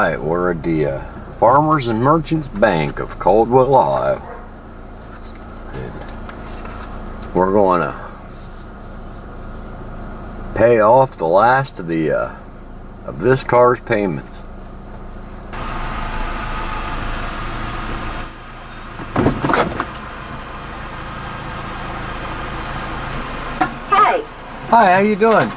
Alright, we're at the Farmers and Merchants Bank of Caldwell, Ohio. And we're going to pay off the last of this car's payments. Hi. Hi, how you doing?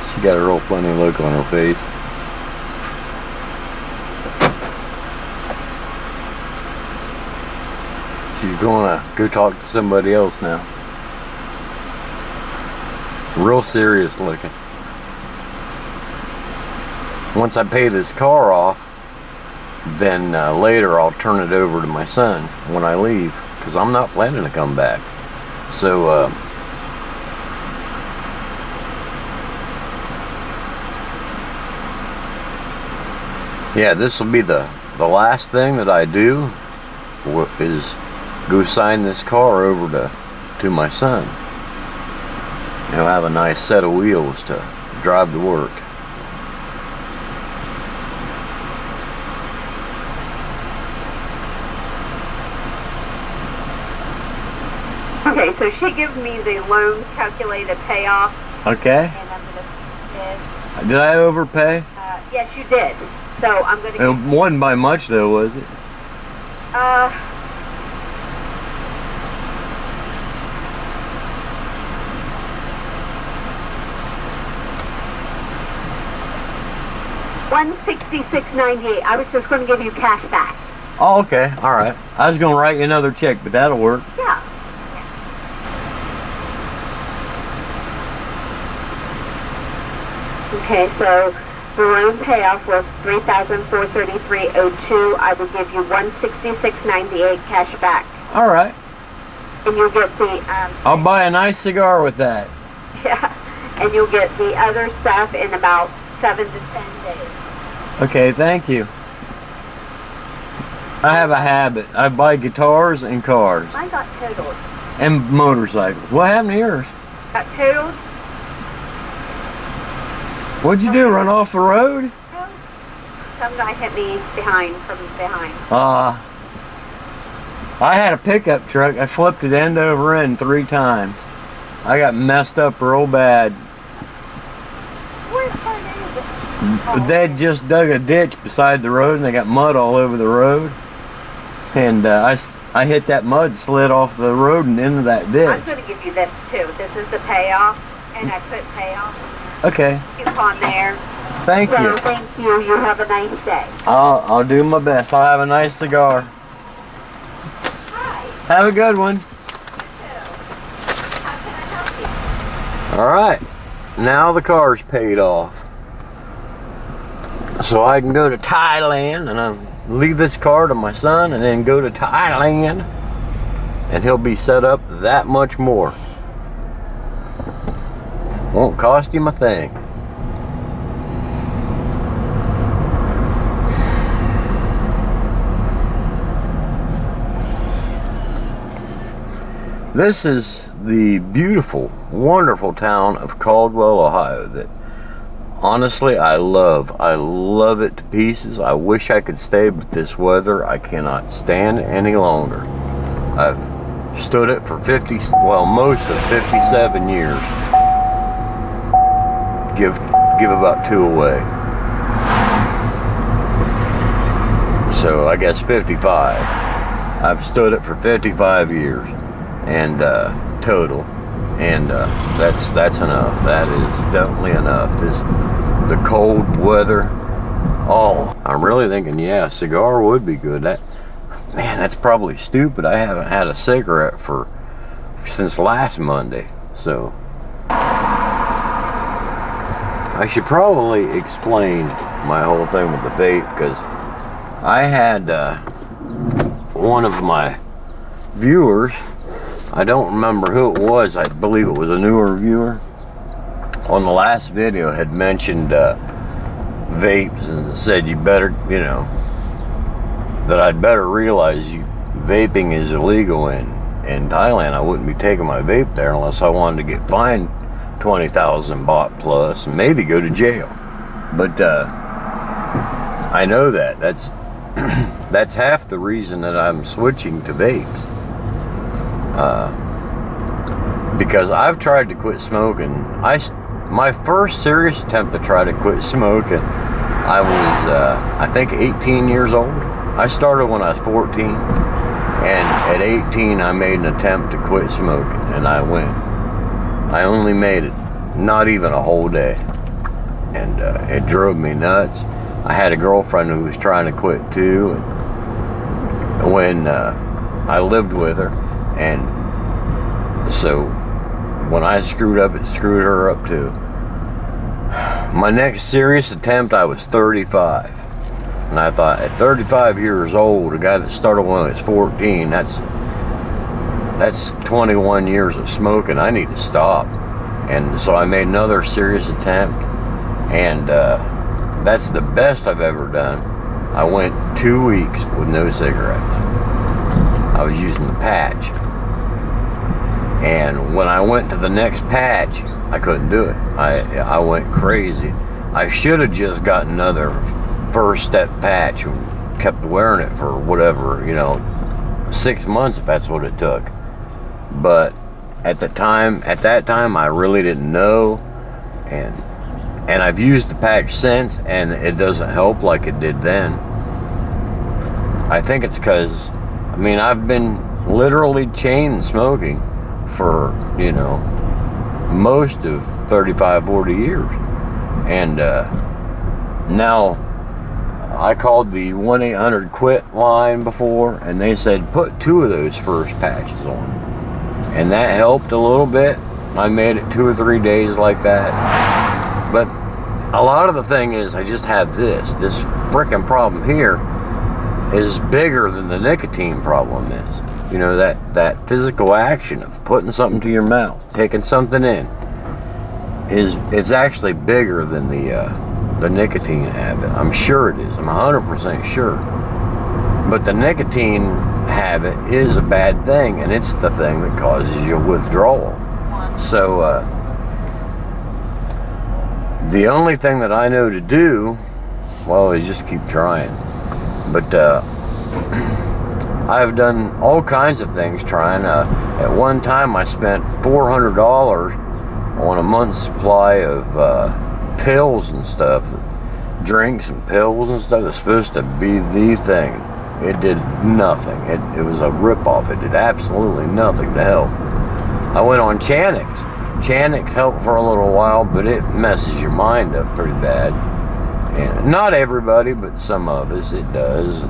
She got a real funny look on her face. She's gonna go talk to somebody else now. Real serious looking. Once I pay this car off, then later I'll turn it over to my son when I leave, because I'm not planning to come back. So yeah, this will be the last thing that I do is go sign this car over to my son. He'll have a nice set of wheels to drive to work. Okay, so she gave me the loan calculated payoff. Okay. And I'm gonna. Did I overpay? Yes, you did. So I'm gonna. It wasn't by much though, was it? $166.98. I was just going to give you cash back. Oh, okay. All right. I was going to write you another check, but that'll work. Yeah. Okay, so the loan payoff was $3,433.02. I will give you $166.98 cash back. All right. And you'll get the. I'll buy a nice cigar with that. Yeah. And you'll get the other stuff in about 7 to 10 days. Okay, thank you. I have a habit. I buy guitars and cars. Mine got totaled. And motorcycles. What happened to yours? Got totaled? What'd you do, run off the road? No. Some guy hit me from behind. I had a pickup truck. I flipped it end over end 3 times. I got messed up real bad. Where's my neighbor? They just dug a ditch beside the road and they got mud all over the road. And I hit that mud, slid off the road and into that ditch. I'm going to give you this too. This is the payoff, and I put payoff Okay. coupon there. Thank you. So thank you. You have a nice day. I'll do my best. I'll have a nice cigar. Hi. Have a good one. You too. How can I help you? All right. Now the car's paid off. So I can go to Thailand and I'll leave this car to my son and then go to Thailand and he'll be set up that much more. Won't cost him a thing. This is the beautiful, wonderful town of Caldwell, Ohio that honestly I love. I love it to pieces. I wish I could stay, but this weather I cannot stand any longer. I've stood it for most of 57 years. Give about 2 away. So I guess 55. I've stood it for 55 years and total. And that's enough. That is definitely enough. The cold weather. Oh, I'm really thinking, yeah, a cigar would be good. That's probably stupid. I haven't had a cigarette since last Monday. So I should probably explain my whole thing with the vape, because I had one of my viewers I don't remember who it was. I believe it was a newer viewer on the last video had mentioned vapes and said you better, you know, that I'd better realize vaping is illegal in Thailand. I wouldn't be taking my vape there unless I wanted to get fined 20,000 baht plus and maybe go to jail. But I know that's that's half the reason that I'm switching to vapes. Because I've tried to quit smoking. My first serious attempt to try to quit smoking, I was I think 18 years old. I started when I was 14, and at 18 I made an attempt to quit smoking, and I only made it not even a whole day, and it drove me nuts. I had a girlfriend who was trying to quit too, and when I lived with her, and so when I screwed up, it screwed her up too. My next serious attempt, I was 35. And I thought, at 35 years old, a guy that started when I was 14, that's 21 years of smoking. I need to stop. And so I made another serious attempt, and that's the best I've ever done. I went 2 weeks with no cigarettes. I was using the patch. And when I went to the next patch, I couldn't do it. I went crazy. I should have just got another first step patch and kept wearing it for whatever, 6 months if that's what it took. But at that time I really didn't know, and I've used the patch since, and it doesn't help like it did then. I think it's because I've been literally chain smoking for most of 35-40 years, and now I called the 1-800-QUIT line before, and they said put 2 of those first patches on, and that helped a little bit. I made it 2 or 3 days like that, but a lot of the thing is I just have this freaking problem here is bigger than the nicotine problem is. That physical action of putting something to your mouth, taking something in, it's actually bigger than the nicotine habit. I'm sure it is. I'm 100% sure. But the nicotine habit is a bad thing, and it's the thing that causes you withdrawal. So the only thing that I know to do, is just keep trying. But I've done all kinds of things trying. At one time I spent $400 on a month's supply of pills and stuff, drinks and pills and stuff. It's supposed to be the thing. It did nothing. It was a ripoff. It did absolutely nothing to help. I went on Channix. Channix helped for a little while, but it messes your mind up pretty bad. And not everybody, but some of us it does.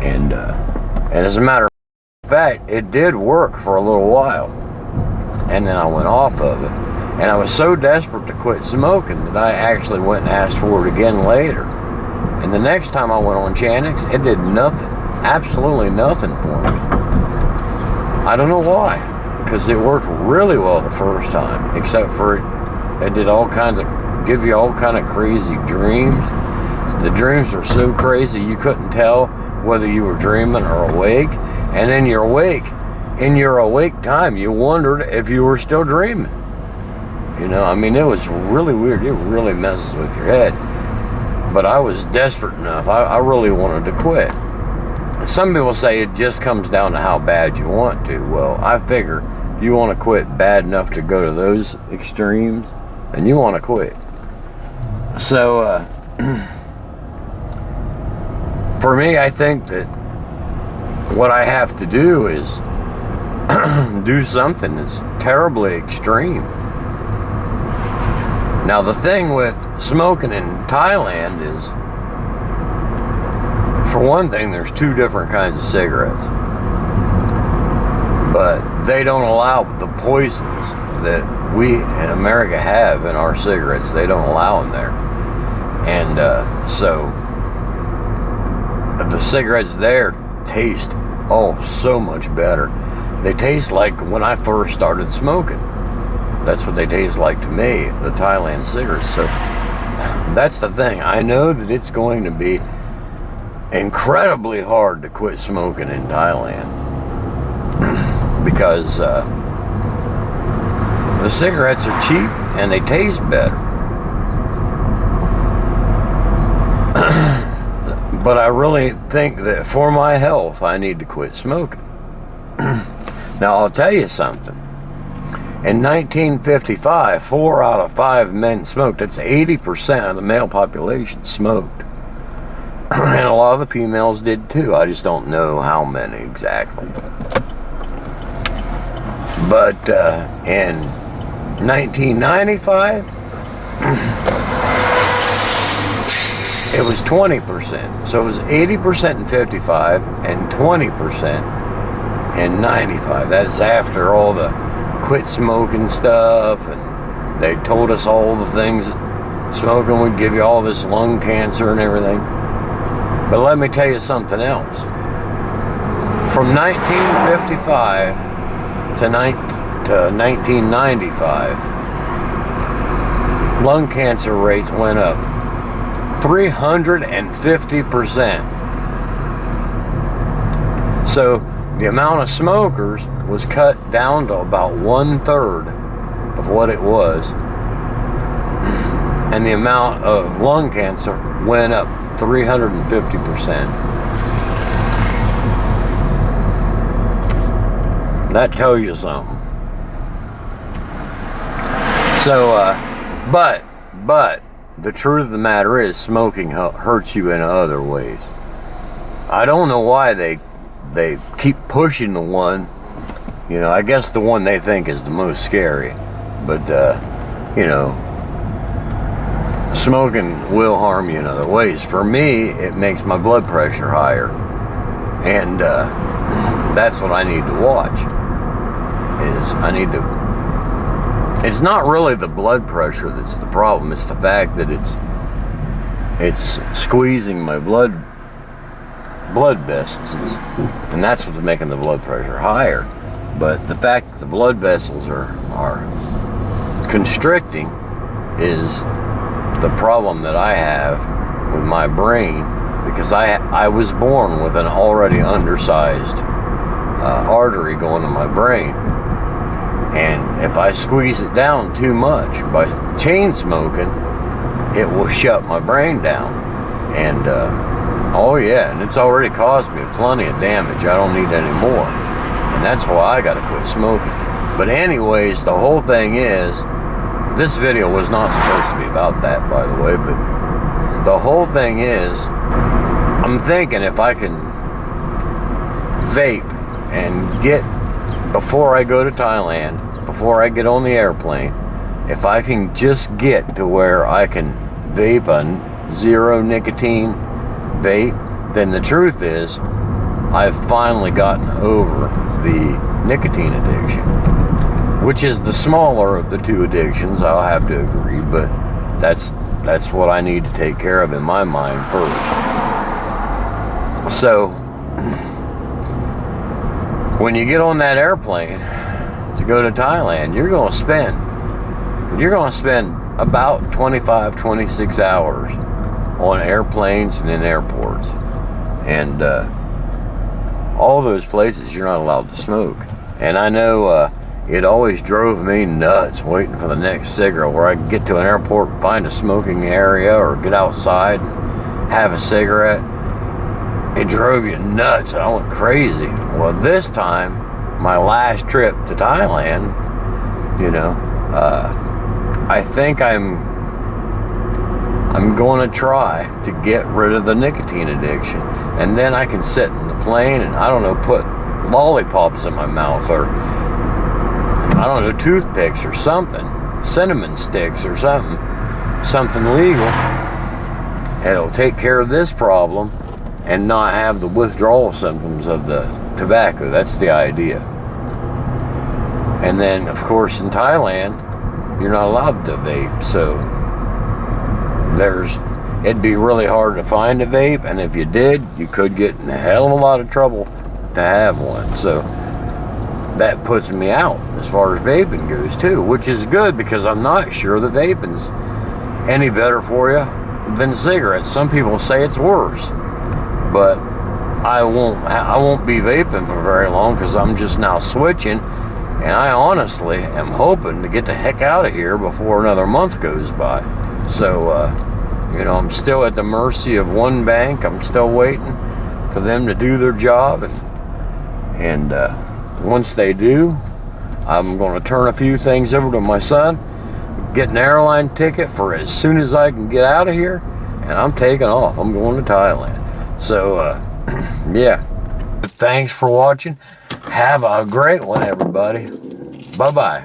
And as a matter of fact, it did work for a little while, and then I went off of it. And I was so desperate to quit smoking that I actually went and asked for it again later. And the next time I went on Channix, it did nothing, absolutely nothing for me. I don't know why, because it worked really well the first time, except for it did give you all kind of crazy dreams. The dreams were so crazy you couldn't tell whether you were dreaming or awake. And in your awake time, you wondered if you were still dreaming. It was really weird. It really messes with your head. But I was desperate enough. I really wanted to quit. Some people say it just comes down to how bad you want to. Well, I figure if you want to quit bad enough to go to those extremes, then you want to quit. So, for me, I think that what I have to do is do something that's terribly extreme. Now, the thing with smoking in Thailand is, for one thing, there's 2 different kinds of cigarettes. But they don't allow the poisons that we in America have in our cigarettes. They don't allow them there. And so the cigarettes there taste so much better. they taste like when I first started smoking. That's what they taste like to me, the Thailand cigarettes. So that's the thing. I know that it's going to be incredibly hard to quit smoking in Thailand because the cigarettes are cheap and they taste better. But I really think that for my health, I need to quit smoking. Now, I'll tell you something. In 1955, 4 out of 5 men smoked. That's 80% of the male population smoked. And a lot of the females did too. I just don't know how many exactly. But in 1995, it was 20%. So it was 80% in 55 and 20% in 95. That's after all the quit smoking stuff, and they told us all the things that smoking would give you, all this lung cancer and everything. But let me tell you something else. From 1955 to 1995, lung cancer rates went up 350%. So the amount of smokers was cut down to about 1/3 of what it was, and the amount of lung cancer went up 350%. That tells you something. So, but the truth of the matter is, smoking hurts you in other ways. I don't know why they keep pushing the one, you know, I guess the one they think is the most scary. But, you know, smoking will harm you in other ways. For me, it makes my blood pressure higher. And that's what I need to watch. It's not really the blood pressure that's the problem. It's the fact that it's squeezing my blood vessels, and that's what's making the blood pressure higher. But the fact that the blood vessels are constricting is the problem that I have with my brain, because I was born with an already undersized artery going to my brain. And if I squeeze it down too much by chain smoking, it will shut my brain down. And oh yeah, and it's already caused me plenty of damage. I don't need any more. And that's why I gotta quit smoking. But anyways, the whole thing is, this video was not supposed to be about that, by the way, but the whole thing is, I'm thinking if I can vape and get, before I go to Thailand, before I get on the airplane, if I can just get to where I can vape a zero nicotine vape, then the truth is, I've finally gotten over the nicotine addiction, which is the smaller of the two addictions, I'll have to agree, but that's what I need to take care of in my mind first. So, when you get on that airplane to go to Thailand, you're going to spend about 25, 26 hours on airplanes and in airports. And all those places you're not allowed to smoke. And I know it always drove me nuts waiting for the next cigarette, where I could get to an airport and find a smoking area or get outside and have a cigarette. It drove you nuts, and I went crazy. Well, this time, my last trip to Thailand, you know, I think I'm going to try to get rid of the nicotine addiction, and then I can sit in the plane and, I don't know, put lollipops in my mouth, or I don't know, toothpicks or something, cinnamon sticks or something legal. It'll take care of this problem and not have the withdrawal symptoms of the tobacco. That's the idea. And then, of course, in Thailand, you're not allowed to vape, so it'd be really hard to find a vape, and if you did, you could get in a hell of a lot of trouble to have one. So that puts me out as far as vaping goes too, which is good because I'm not sure that vaping's any better for you than cigarettes. Some people say it's worse, but I won't be vaping for very long because I'm just now switching, and I honestly am hoping to get the heck out of here before another month goes by. So you know, I'm still at the mercy of one bank. I'm still waiting for them to do their job, and once they do, I'm going to turn a few things over to my son, get an airline ticket for as soon as I can get out of here, and I'm taking off. I'm going to Thailand. So yeah, thanks for watching. Have a great one, everybody. Bye-bye.